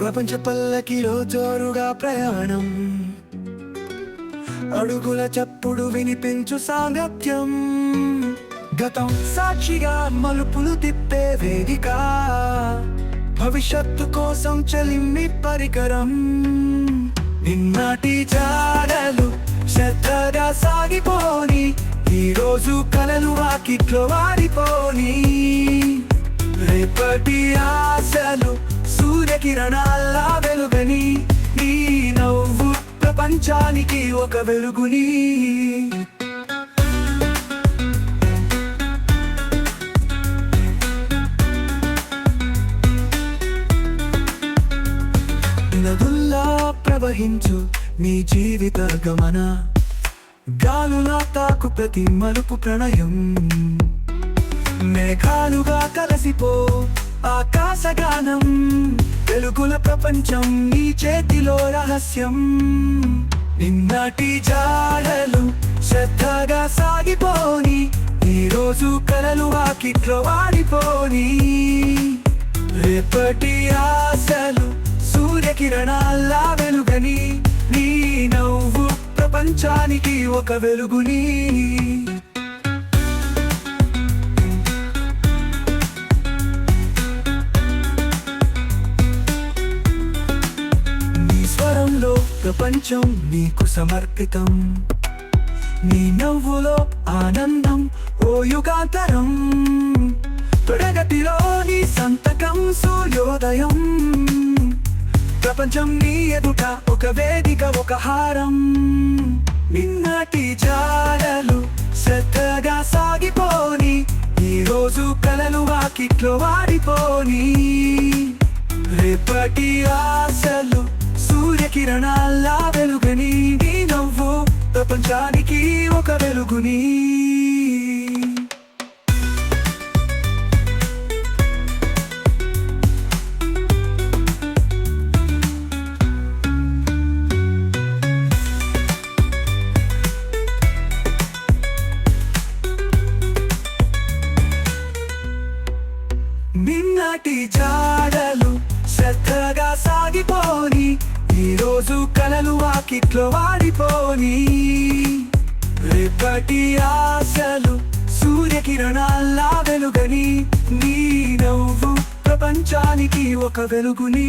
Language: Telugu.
ప్రపంచ పల్లకిలో జోరుగా ప్రయాణం, అడుగుల చప్పుడు వినిపించు సాంగత్యం, గతం సాక్షిగా మలుపులు తిప్పే వేదిక, భవిష్యత్తు కోసం చలిమి పరికరం. నిన్నటి జాడలు శ్రద్ధగా సాగిపోని, ఈరోజు కలలు వాకిట్లో వాడిపోని, రేపటి ఆశలు సూర్యకిరణాల్లా వెలుగని, ఈ నవ్వు ప్రపంచానికి ఒక వెలుగుని. నదుల్లా ప్రవహించు నీ జీవిత గమన, గాలులా తాకు ప్రతి మలుపు ప్రణయం, మేఘాలుగా కలసిపో ఆకాశగానం, వెలుగుల ప్రపంచం నీ చేతిలో రహస్యం. నిన్నటి జాడలు శ్రద్ధగా సాగిపోని, ఈరోజు కలలు వాకిట్లో వాడిపోని, రేపటి ఆశలు సూర్యకిరణాల్లా వెలుగని, నీ నవ్వు ప్రపంచానికి ఒక వెలుగుని. నీ స్వరంలో ప్రపంచం నీకు సమర్పితం, నీ నవ్వులో ఆనందం ఓ యుగాంతరం, ప్రగతిలో నీ సంతకం సూర్యోదయం, ప్రపంచం నీ ఎదుట ఒక వేదిక ఒక హారం. నిన్నటి జాడలు శ్రద్ధగా సాగిపోని, ఈరోజు కలలు వాకిట్లో వాడిపోని, రేపటి ఆశలు సూర్యకిరణాల్లా వెలుగని, నీ నవ్వు ప్రపంచానికి ఒక వెలుగుని. నిన్నటి జాడలు శ్రద్ధగా సాగిపోని, ఈరోజు కలలు వాకిట్లో వాడిపోని, రేపటి ఆశలు సూర్యకిరణాల్లా వెలుగని, నీ నవ్వు ప్రపంచానికి ఒక వెలుగుని.